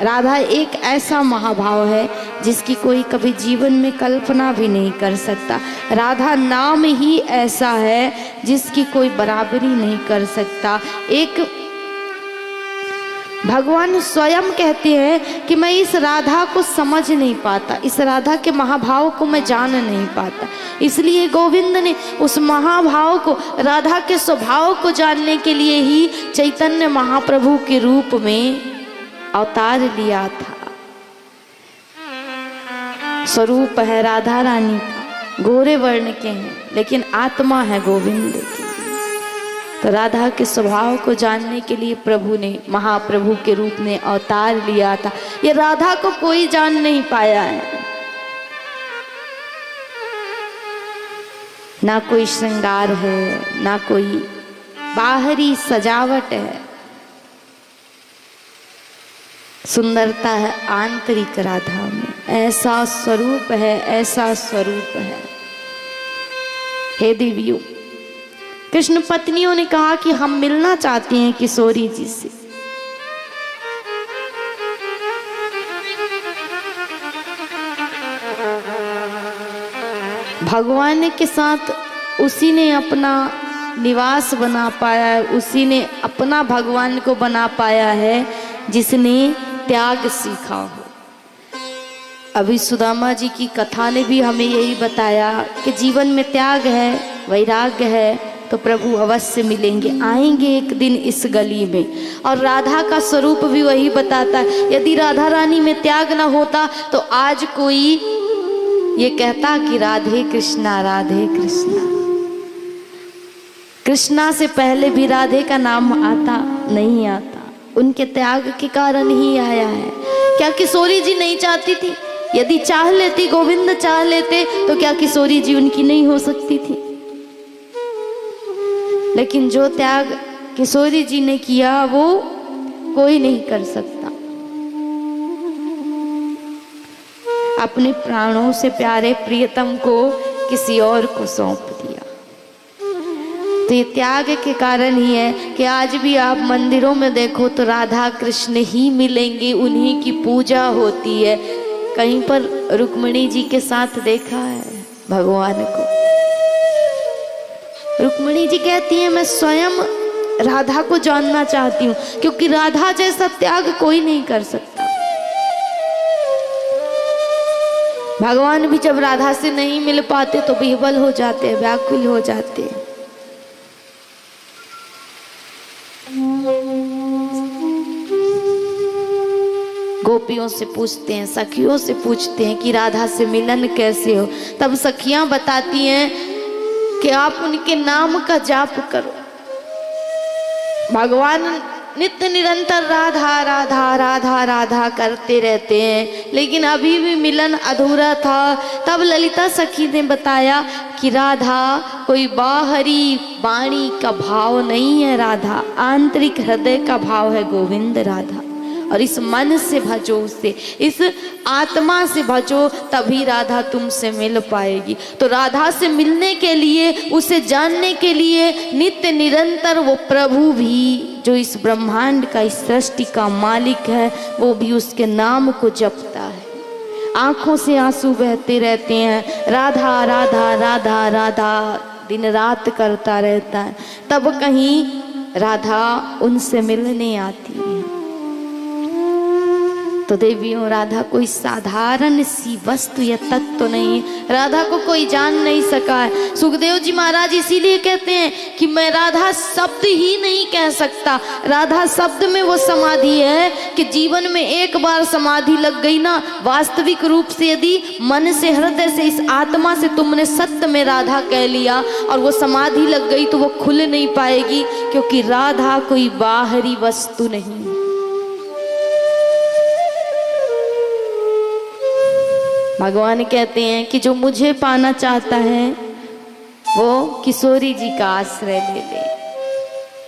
राधा एक ऐसा महाभाव है जिसकी कोई कभी जीवन में कल्पना भी नहीं कर सकता। राधा नाम ही ऐसा है जिसकी कोई बराबरी नहीं कर सकता। एक भगवान स्वयं कहते हैं कि मैं इस राधा को समझ नहीं पाता, इस राधा के महाभाव को मैं जान नहीं पाता। इसलिए गोविंद ने उस महाभाव को, राधा के स्वभाव को जानने के लिए ही चैतन्य महाप्रभु के रूप में अवतार लिया था। स्वरूप है राधा रानी का, गोरे वर्ण के हैं, लेकिन आत्मा है गोविंद की। तो राधा के स्वभाव को जानने के लिए प्रभु ने, महाप्रभु के रूप में अवतार लिया था। ये राधा को कोई जान नहीं पाया है, ना कोई श्रृंगार है, ना कोई बाहरी सजावट है। सुंदरता है आंतरिक राधा में, ऐसा स्वरूप है, ऐसा स्वरूप है। हे देवियों, कृष्ण पत्नियों ने कहा कि हम मिलना चाहते हैं किशोरी जी से। भगवान के साथ उसी ने अपना निवास बना पाया है, उसी ने अपना भगवान को बना पाया है जिसने त्याग सीखा हो। अभी सुदामा जी की कथा ने भी हमें यही बताया कि जीवन में त्याग है, वैराग्य है, तो प्रभु अवश्य मिलेंगे, आएंगे एक दिन इस गली में। और राधा का स्वरूप भी वही बताता है। यदि राधा रानी में त्याग न होता तो आज कोई ये कहता कि राधे कृष्णा राधे कृष्णा। कृष्णा से पहले भी राधे का नाम आता नहीं आता, उनके त्याग के कारण ही आया है। क्या किशोरी जी नहीं चाहती थी? यदि चाह लेती, गोविंद चाह लेते, तो क्या किशोरी जी उनकी नहीं हो सकती थी? लेकिन जो त्याग किशोरी जी ने किया वो कोई नहीं कर सकता। अपने प्राणों से प्यारे प्रियतम को किसी और को सौंप दिया। तो ये त्याग के कारण ही है कि आज भी आप मंदिरों में देखो तो राधा कृष्ण ही मिलेंगे, उन्हीं की पूजा होती है। कहीं पर रुक्मिणी जी के साथ देखा है भगवान को? रुक्मिणी जी कहती है मैं स्वयं राधा को जानना चाहती हूँ, क्योंकि राधा जैसा त्याग कोई नहीं कर सकता। भगवान भी जब राधा से नहीं मिल पाते तो विह्वल हो जाते हैं, व्याकुल हो जाते हैं। गोपियों से पूछते हैं, सखियों से पूछते हैं कि राधा से मिलन कैसे हो। तब सखियां बताती हैं कि आप उनके नाम का जाप करो। भगवान नित्य निरंतर राधा राधा राधा राधा करते रहते हैं, लेकिन अभी भी मिलन अधूरा था। तब ललिता सखी ने बताया कि राधा कोई बाहरी वाणी का भाव नहीं है, राधा आंतरिक हृदय का भाव है गोविंद राधा। और इस मन से भजो उसे, इस आत्मा से भजो, तभी राधा तुमसे मिल पाएगी। तो राधा से मिलने के लिए, उसे जानने के लिए नित्य निरंतर वो प्रभु भी, जो इस ब्रह्मांड का, इस सृष्टि का मालिक है, वो भी उसके नाम को जपता है। आंखों से आंसू बहते रहते हैं, राधा राधा राधा राधा दिन रात करता रहता है। तब कहीं राधा उनसे मिलने आती है। तो देवियों, राधा कोई साधारण सी वस्तु या तत्व तो नहीं, राधा को कोई जान नहीं सका है। सुखदेव जी महाराज इसीलिए कहते हैं कि मैं राधा शब्द ही नहीं कह सकता। राधा शब्द में वो समाधि है कि जीवन में एक बार समाधि लग गई ना, वास्तविक रूप से यदि मन से, हृदय से, इस आत्मा से तुमने सत्य में राधा कह लिया और वो समाधि लग गई तो वो खुल नहीं पाएगी, क्योंकि राधा कोई बाहरी वस्तु नहीं। भगवान कहते हैं कि जो मुझे पाना चाहता है वो किशोरी जी का आश्रय ले ले।